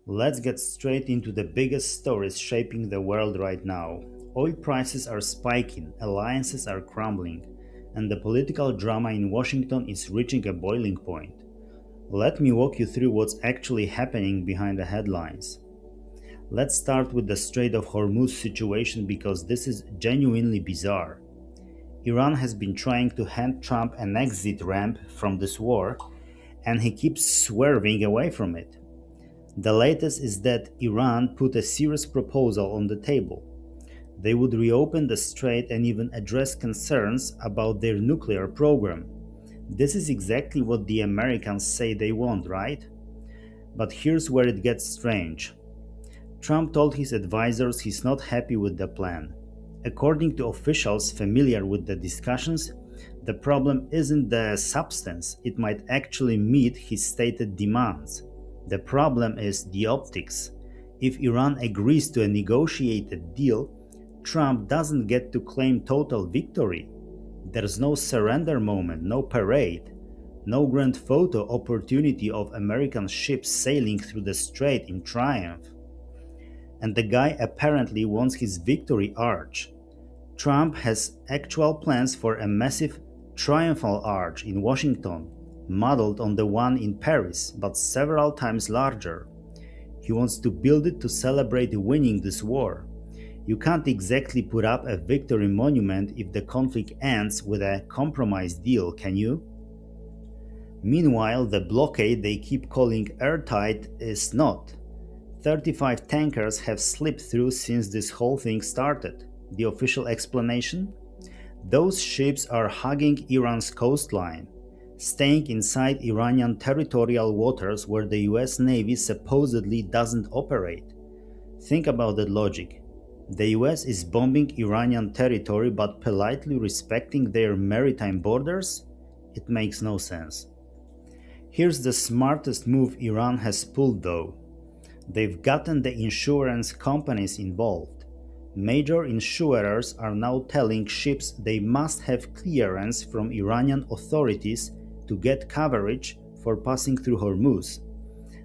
Let's get straight into the biggest stories shaping the world right now. Oil prices are spiking, alliances are crumbling, and the political drama in Washington is reaching a boiling point. Let me walk you through what's actually happening behind the headlines. Let's start with the Strait of Hormuz situation because this is genuinely bizarre. Iran has been trying to hand Trump an exit ramp from this war, and he keeps swerving away from it. The latest is that Iran put a serious proposal on the table. They would reopen the strait and even address concerns about their nuclear program. This is exactly what the Americans say they want, right? But here's where it gets strange. Trump told his advisors he's not happy with the plan. According to officials familiar with the discussions, the problem isn't the substance, it might actually meet his stated demands. The problem is the optics. If Iran agrees to a negotiated deal, Trump doesn't get to claim total victory. There's no surrender moment, no parade, no grand photo opportunity of American ships sailing through the strait in triumph. And the guy apparently wants his victory arch. Trump has actual plans for a massive triumphal arch in Washington, modeled on the one in Paris, but several times larger. He wants to build it to celebrate winning this war. You can't exactly put up a victory monument if the conflict ends with a compromise deal, can you? Meanwhile, the blockade they keep calling airtight is not. 35 tankers have slipped through since this whole thing started. The official explanation? Those ships are hugging Iran's coastline, staying inside Iranian territorial waters where the US Navy supposedly doesn't operate. Think about that logic. The US is bombing Iranian territory but politely respecting their maritime borders? It makes no sense. Here's the smartest move Iran has pulled though. They've gotten the insurance companies involved. Major insurers are now telling ships they must have clearance from Iranian authorities to get coverage for passing through Hormuz.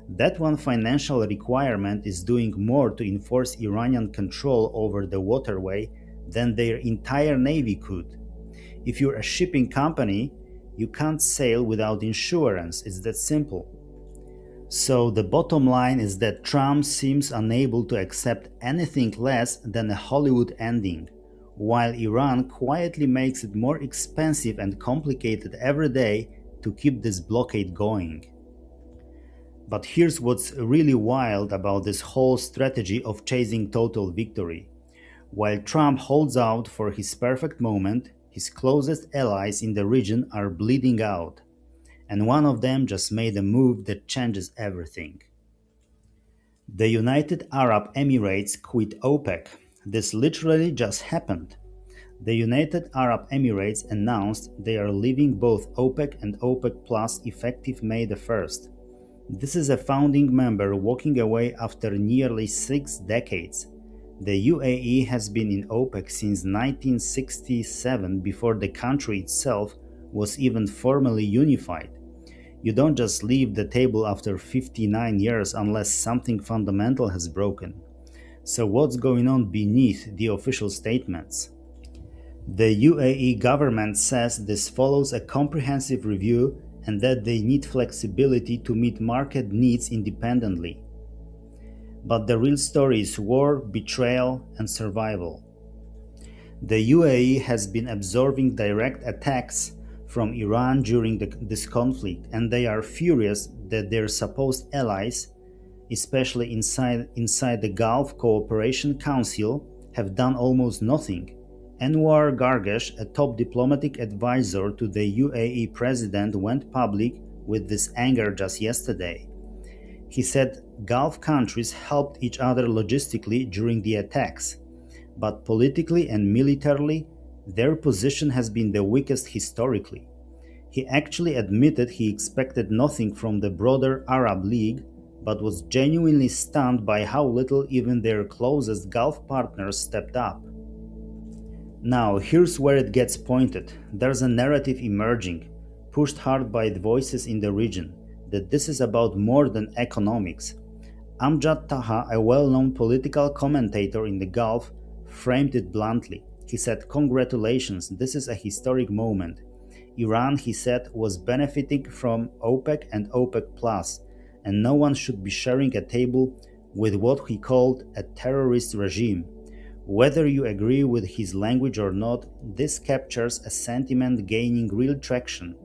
That one financial requirement is doing more to enforce Iranian control over the waterway than their entire navy could. If you're a shipping company, you can't sail without insurance, it's that simple. So the bottom line is that Trump seems unable to accept anything less than a Hollywood ending, while Iran quietly makes it more expensive and complicated every day to keep this blockade going. But here's what's really wild about this whole strategy of chasing total victory. While Trump holds out for his perfect moment, his closest allies in the region are bleeding out. And one of them just made a move that changes everything. The United Arab Emirates quit OPEC. This literally just happened. The United Arab Emirates announced they are leaving both OPEC and OPEC Plus effective May the 1st. This is a founding member walking away after nearly 6 decades. The UAE has been in OPEC since 1967 before the country itself was even formally unified. You don't just leave the table after 59 years unless something fundamental has broken. So what's going on beneath the official statements? The UAE government says this follows a comprehensive review and that they need flexibility to meet market needs independently. But the real story is war, betrayal, and survival. The UAE has been absorbing direct attacks from Iran during this conflict, and they are furious that their supposed allies, especially inside the Gulf Cooperation Council, have done almost nothing. Anwar Gargash, a top diplomatic advisor to the UAE president, went public with this anger just yesterday. He said Gulf countries helped each other logistically during the attacks, but politically and militarily, their position has been the weakest historically. He actually admitted he expected nothing from the broader Arab League, but was genuinely stunned by how little even their closest Gulf partners stepped up. Now, here's where it gets pointed. There's a narrative emerging, pushed hard by the voices in the region, that this is about more than economics. Amjad Taha, a well-known political commentator in the Gulf, framed it bluntly. He said, "Congratulations, this is a historic moment. Iran," he said, "was benefiting from OPEC and OPEC Plus, and no one should be sharing a table with what he called a terrorist regime." Whether you agree with his language or not, this captures a sentiment gaining real traction,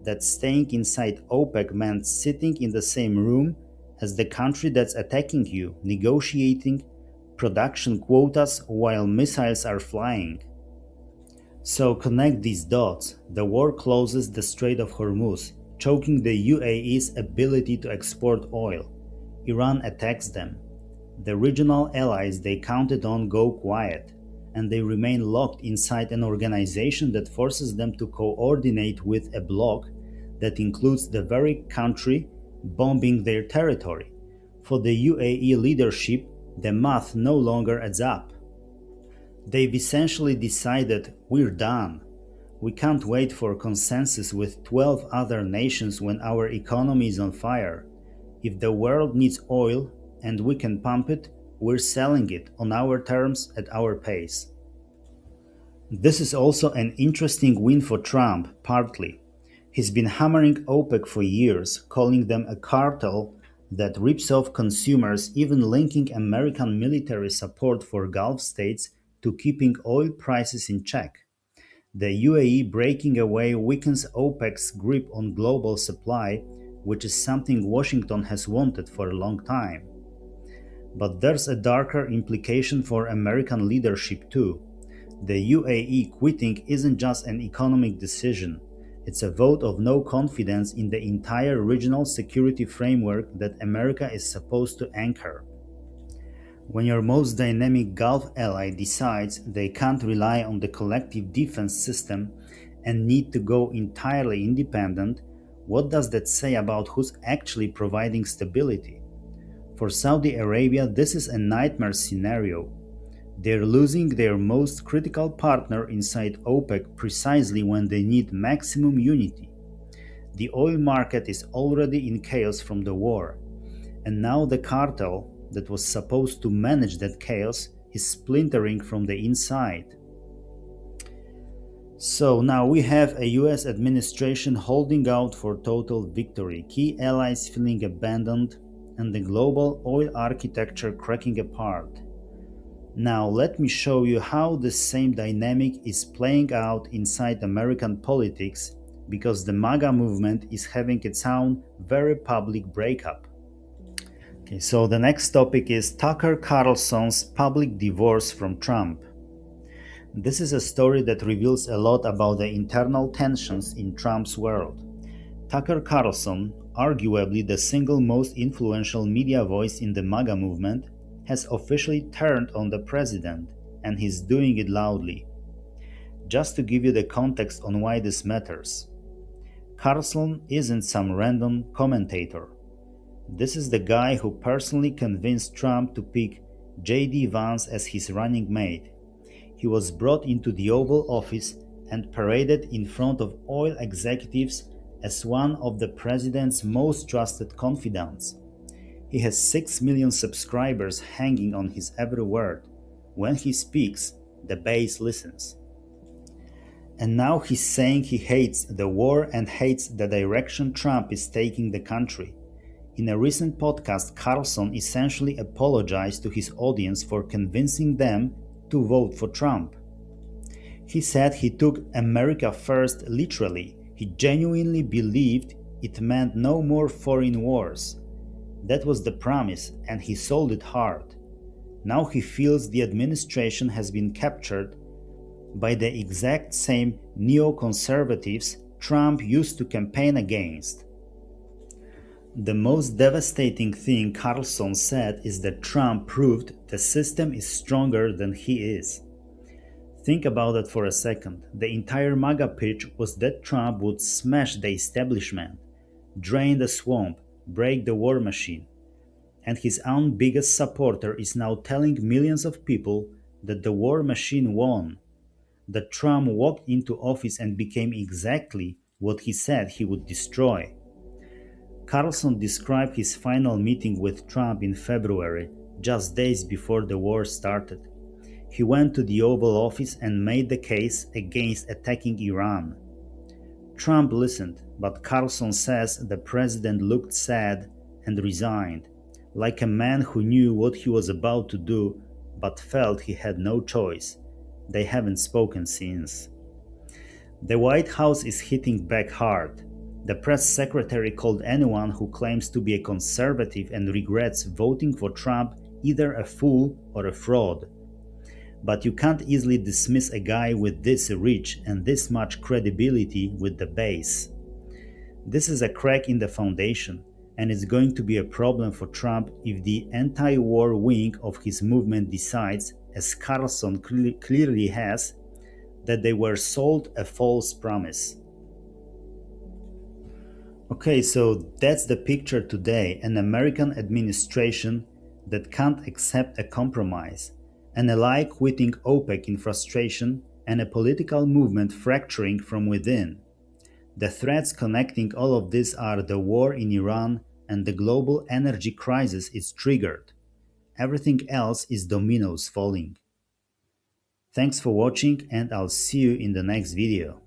that staying inside OPEC meant sitting in the same room as the country that's attacking you, negotiating production quotas while missiles are flying. So connect these dots. The war closes the Strait of Hormuz, choking the UAE's ability to export oil. Iran attacks them. The regional allies they counted on go quiet, and they remain locked inside an organization that forces them to coordinate with a bloc that includes the very country bombing their territory. For the UAE leadership, the math no longer adds up. They've essentially decided, "We're done. We can't wait for consensus with 12 other nations when our economy is on fire. If the world needs oil and we can pump it, we're selling it on our terms at our pace." This is also an interesting win for Trump, partly. He's been hammering OPEC for years, calling them a cartel that rips off consumers, even linking American military support for Gulf states to keeping oil prices in check. The UAE breaking away weakens OPEC's grip on global supply, which is something Washington has wanted for a long time. But there's a darker implication for American leadership too. The UAE quitting isn't just an economic decision. It's a vote of no confidence in the entire regional security framework that America is supposed to anchor. When your most dynamic Gulf ally decides they can't rely on the collective defense system and need to go entirely independent, what does that say about who's actually providing stability? For Saudi Arabia, this is a nightmare scenario. They're losing their most critical partner inside OPEC precisely when they need maximum unity. The oil market is already in chaos from the war, and now the cartel that was supposed to manage that chaos is splintering from the inside. So now we have a US administration holding out for total victory, key allies feeling abandoned, and the global oil architecture cracking apart. Now let me show you how this same dynamic is playing out inside American politics, because the MAGA movement is having its own very public breakup. Okay, so the next topic is Tucker Carlson's public divorce from Trump. This is a story that reveals a lot about the internal tensions in Trump's world. Tucker Carlson, arguably the single most influential media voice in the MAGA movement, has officially turned on the president, and he's doing it loudly. Just to give you the context on why this matters, Carlson isn't some random commentator. This is the guy who personally convinced Trump to pick J.D. Vance as his running mate. He was brought into the Oval Office and paraded in front of oil executives as one of the president's most trusted confidants. He has 6 million subscribers hanging on his every word. When he speaks, the base listens. And now he's saying he hates the war and hates the direction Trump is taking the country. In a recent podcast, Carlson essentially apologized to his audience for convincing them to vote for Trump. He said he took America first literally. He genuinely believed it meant no more foreign wars. That was the promise, and he sold it hard. Now he feels the administration has been captured by the exact same neoconservatives Trump used to campaign against. The most devastating thing Carlson said is that Trump proved the system is stronger than he is. Think about it for a second. The entire MAGA pitch was that Trump would smash the establishment, drain the swamp, break the war machine. And his own biggest supporter is now telling millions of people that the war machine won, that Trump walked into office and became exactly what he said he would destroy. Carlson described his final meeting with Trump in February, just days before the war started. He went to the Oval Office and made the case against attacking Iran. Trump listened, but Carlson says the president looked sad and resigned, like a man who knew what he was about to do but felt he had no choice. They haven't spoken since. The White House is hitting back hard. The press secretary called anyone who claims to be a conservative and regrets voting for Trump either a fool or a fraud. But you can't easily dismiss a guy with this reach and this much credibility with the base. This is a crack in the foundation, and it's going to be a problem for Trump if the anti-war wing of his movement decides, as Carlson clearly has, that they were sold a false promise. Okay, so that's the picture today: an American administration that can't accept a compromise, an ally quitting OPEC in frustration, and a political movement fracturing from within. The threads connecting all of this are the war in Iran and the global energy crisis it's triggered. Everything else is dominoes falling. Thanks for watching, and I'll see you in the next video.